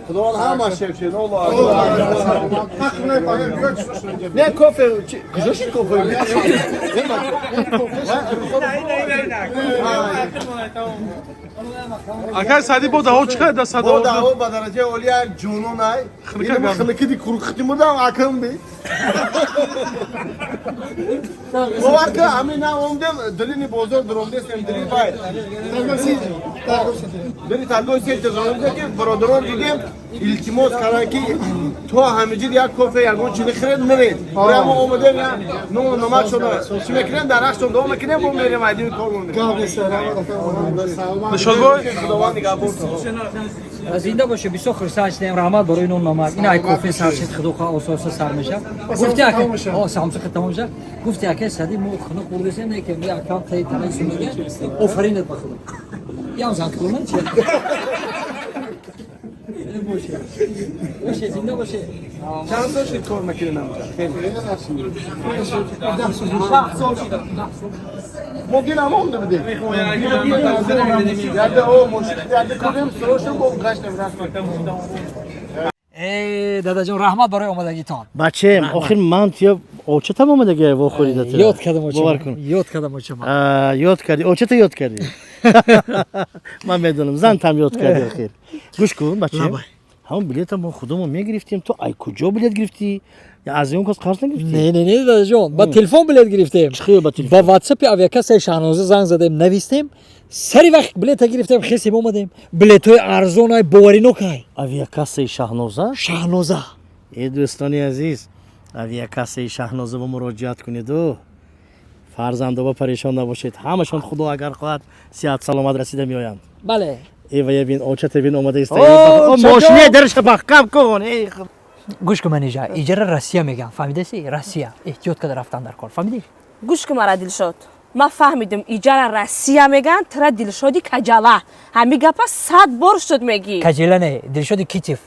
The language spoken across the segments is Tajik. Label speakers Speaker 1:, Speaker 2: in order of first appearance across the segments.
Speaker 1: خداوند همه شفشه نه الله نه کافه کجاش کافه
Speaker 2: اگر سادی بود ها چقدر دست
Speaker 1: با داو با درجه اولیا جنون ای خلقی دی کورو ختی مودم اکم بی وقت همین اومدم دلینی بزرگ درونده سم دلی بای دلی تاگو سیت درونده که برادران دیدم التماس کردن که تو همینجوری یک کافه یگون چیزی خرید نرید برام اومده نه نماز شده چی میکنن درخت شده دوم میکنن با میریم ایدی کار میکنن
Speaker 2: نشال باش
Speaker 1: خداوند نگاه بود
Speaker 3: زنده باشه بیسو خرساش دیم رحمت برای نون نماز این ای کافه سرشت خدوخا اساس سر میشه گفتی اگه سامسون ختم میشه گفتی اگه سادی مو خنا قردسه نه که می اکام تای تای سونیه آفرین بخدا یا زن کنن چه باشه زنده باشه
Speaker 1: چند سال شد کار میکنم ممکن هم اون بده یاد او مشکل یاد کنیم سروشون با گشت نمی‌رسیم
Speaker 3: دادا جان رحمت برای اومدگیتان
Speaker 4: بچه‌م آخر من تو اوچتم اومدگی و خریدت
Speaker 3: یاد کردم
Speaker 4: باور کن
Speaker 3: یاد کردم
Speaker 4: یاد کردی اوچت یاد کردی من میدونم زن تام یاد کردی آخر گوش کن بچه‌م همون بلیط ما خودمون میگرفتیم تو ای کجا بلیط گرفتی یا از اون کس قرض نگرفتی
Speaker 3: نه دادا جان با تلفن بلیط گرفتیم
Speaker 4: چخیه با تلفن
Speaker 3: با واتساپ اویاکاس شاهنوزه زنگ زدیم نوشتیم سری وقت بلیط گرفتیم خیلی اومدیم بلیط‌های ارزون باوری نکنی
Speaker 4: اویاکاس شاهنوزه ای دوستانی عزیز اویاکاس شاهنوزه با مراجعت کنید و فرزندان پریشان نباشید همشون خدا اگر خواهد صحت سلامت رسیده میآیند
Speaker 3: بله
Speaker 4: ای وای بین اوچت بین اومده است ماشین درش کم کن ای
Speaker 3: گوش کن من اینجا ایجار روسیه میگم فهمیدی سی روسیه احتیاط کرده رفتن در کار فهمیدی
Speaker 5: گوش کن مرا دلشاد ما فهمیدم ایجار روسیه میگن ترا دلشادی کجاله همین گپا 100 بار شد میگی
Speaker 3: کجاله نه دلشادی کیتیف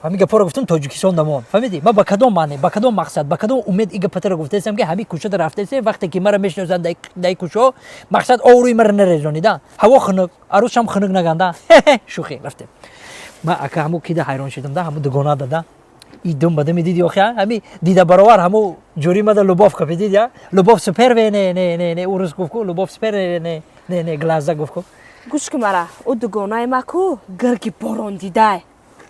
Speaker 3: همین گپا رو گفتم تاجیکستان دامون فهمیدی ما با کدوم معنی با کدوم مقصد با کدوم امید ایگه پتر گفتم که همین کوچه رفته سی وقتی که مرا میشناسن دای کوچه مقصد اوروی مرا نرسونیدن هوا خنک عروس هم خنک نگنده شوخی رفته ما اکا همو کیده حیران شدم ده همو دگونا داده ایدم بده میدیدی آخه همین دیده برابر همو جوری مده لوباف کپی دیدی لوباف سپر و نه اورس گفت کو لوباف سپر نه گلازا گفت کو
Speaker 5: گوش کن مرا او دگونای ما کو گرگی بارون دیده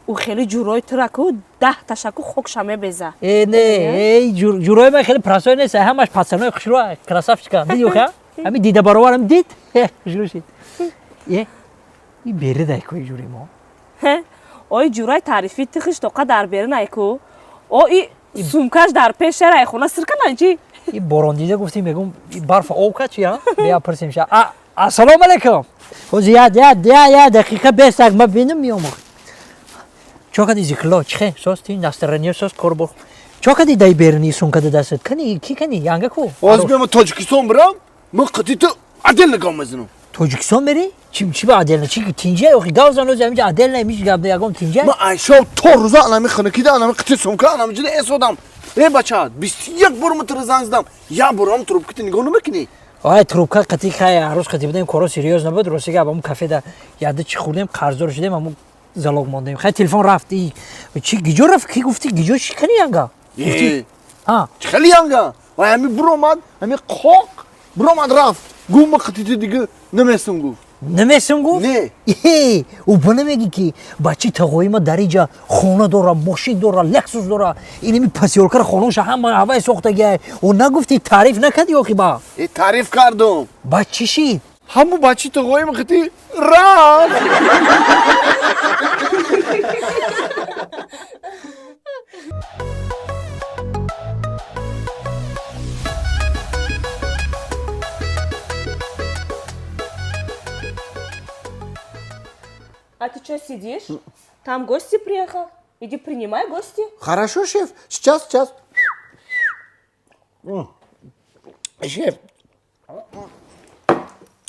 Speaker 5: او خیلی جورای ترکو 10 تاشکو خوکشمه بزه
Speaker 3: نه جورای ما خیلی پراسای نیست همش پسرنای خوشرو کراسافچکا دیدی آخه همین دیده برابرم دید جوشید این بره دای کوی جوری ما
Speaker 5: اوی جورای تعریفی تخش تو قدر برن ایکو او ای سومکاش در پیش رای خونه سرکن چی
Speaker 3: این بارون دیده گفتیم میگم برف آب چی ها بیا پرسیم شا السلام علیکم خو زیاد یا دقیقه 20 ما ببینم میام چوکا دی زیکلو چه سوستی ناسترنیو سوس کوربو چوکا دی دای برنی سونکا دست کنی کی کنی یانگا کو
Speaker 1: از بیام تاجیکستان برام ما قطعی تو عدل نگاه مزنم
Speaker 3: تاجیکستان بری چی با عدل چی تینجه اخی گاوزانو زمینجا عدل نمیشه گاب دیگم تینجه
Speaker 1: ما عیشا تو روزا انا میخونه کیده انا قطعی سونکا انا میجده اسودم ای بچه 21 برم زنگ زدم یا برام تروبکت نگاه نمیکنی
Speaker 3: آه تروبکا قطعی خیلی عروس قطعی بدیم کارو سریوز نبود روسی که با کافه ده یاد چی خوردیم قرضدار شدیم همون زلاق ماندیم خیلی تلفن رفتی چی گیجو رفت کی گفتی گیجو چی کنی یانگا گفتی ها
Speaker 1: خیلی یانگا و همین برامد همین قاق برامد رفت گوم قطعی دیگه نمیستم گفت
Speaker 3: نمیستم گفت
Speaker 1: نه
Speaker 3: او بنا میگی که بچه تقوی ما در اینجا خونه داره ماشین داره لکسوس داره اینمی پسیورکر خونوش هم هوای سوختگی او نگفتی تعریف نکردی آخی با
Speaker 1: تعریف کردم
Speaker 3: بچه شید
Speaker 1: همو بچه تقوی ما خطی رفت
Speaker 5: А ты что сидишь? Там гости приехал. Иди принимай гости.
Speaker 1: Хорошо, шеф. Сейчас. Шеф.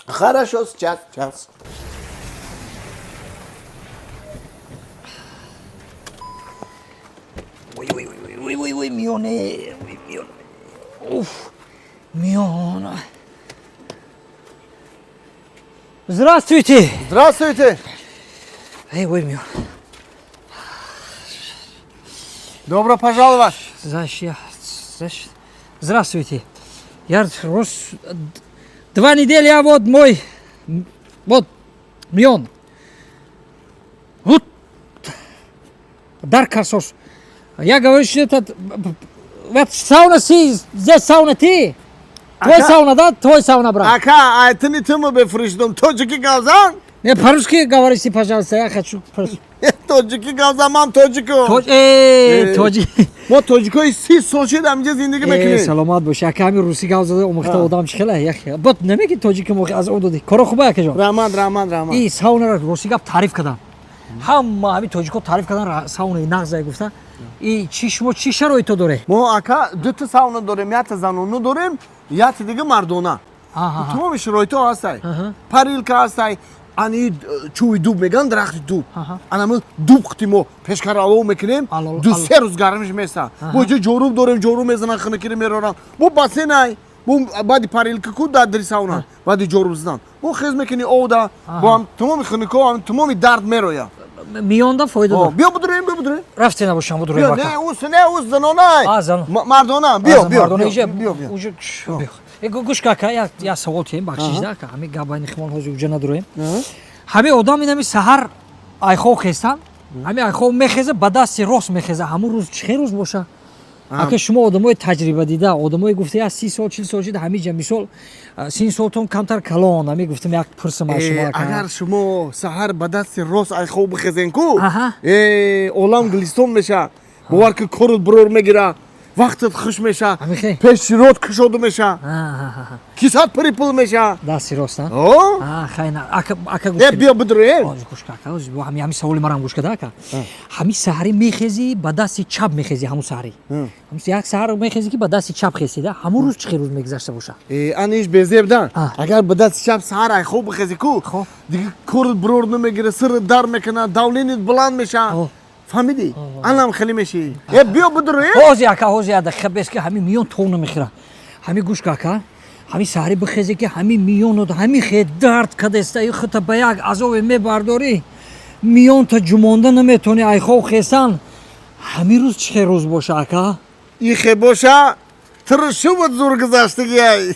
Speaker 1: Хорошо, сейчас.
Speaker 3: Ой, Мионе. Уф, Миона. Здравствуйте.
Speaker 1: Здравствуйте.
Speaker 3: Ой, Мион.
Speaker 1: Добро пожаловать.
Speaker 3: Здравствуйте. Я 2 недели, а вот мой, вот, Мион. Вот, дар косос. Я говорю, что этот, сауна здесь сауна ты. Твой сауна, да? Твой сауна, брат.
Speaker 1: Ака, а ты не тему бефриштом. Тоджики Гаузан?
Speaker 3: Не, по-русски говорите, пожалуйста, я хочу по-русски.
Speaker 1: Тоджики Гаузан, мам тоджико.
Speaker 3: Тоджи.
Speaker 1: ما توجیکای 30 سال شد همینجا زندگی میکنیم.
Speaker 3: سلامت باشه. اگه همین روسی گاز اومخته آدم چخله یخ. بعد نمیگی توجیک موقع از اون دادی. کارو خوبه اکه جان.
Speaker 1: رحمان.
Speaker 3: این ساونا رو روسی گاب تعریف کردن. همین توجیکو تعریف کردن ساونا نغزه گفتن. این چی شرایط تو داره؟
Speaker 1: ما اکا دو تا ساونا داریم، یک تا زنانو داریم، یک تا دیگه مردانه. تمام شرایط ها هستای. پاریلکا هستای. انی چوی دوب میگن درخت دوب. انامو دوب قتیمو پشکارالو میکنیم. دو سه روز گرمش میسته. بوجه جوروب داریم، جوروب میزنن خونه کردیم میرورن. بو باسینای. بو بعدی پاریلکا کود دادری ساونا. بعدی جوروب زدن. بو خیز میکنی اودا. بو هم تمام خونه کو هم تمام درد میرویا.
Speaker 3: میوندا فایده داره.
Speaker 1: بیا بدریم.
Speaker 3: رفتی نباشم بدریم باکا.
Speaker 1: نه اوس زنانای.
Speaker 3: زن.
Speaker 1: مردانه. بیا.
Speaker 3: بیا. گوش کاکا یا سوال تیم بخشیش ده که همین گابانی خمان هوزی اوجا نداریم. همین آدم اینمی سحر آیخو خستن. همین آیخو میخزه بدستی راست میخزه. همون روز چه روز باشه؟ اگه شما آدمای تجربه دیده، آدمای گفته از 30 سال 40 سال شده همینجا مثال 30 سالتون کمتر کلان همی گفتم یک پرسم از شما
Speaker 1: اگر شما سحر بدستی راست آیخو بخزین کو عالم گلیستون میشه. باور که کارت برور میگیره. وقتت خوش میشه. پیش رود کشوده میشه. کیسات پریپل میشه.
Speaker 3: دستی راست نه؟ خیلی نه. اکا گوش کن.
Speaker 1: بیا بدریم.
Speaker 3: گوش کن. با همین سوالی مرام گوش کده که همین سحری میخزی با دستی چپ میخزی همون سحری. همون یک سحر میخزی که با دستی چپ خزیده. همون روز چه روز میگذشته باشه؟
Speaker 1: انیش بزیب دن. اگر با دستی چپ سحر خوب بخزی کو. دیگه کارت برور نمیگیره. سر در میکنه. داولینت بلند میشه. فهمیدی؟ الان خیلی میشی. بیا بدریم.
Speaker 3: هوزی ادا خبیس که همین میون تون میخوره. همین گوش کاکا. همین سحری بخزی که همین میون و همین خیلی درد کدسته خط بیاگ عذاب میبرداری. میون تا جمونده نمیتونی ایخو خستن. همین روز چه روز باشه اکا؟
Speaker 1: این خیلی باشه. ترشو بود زور گذاشتگی ای.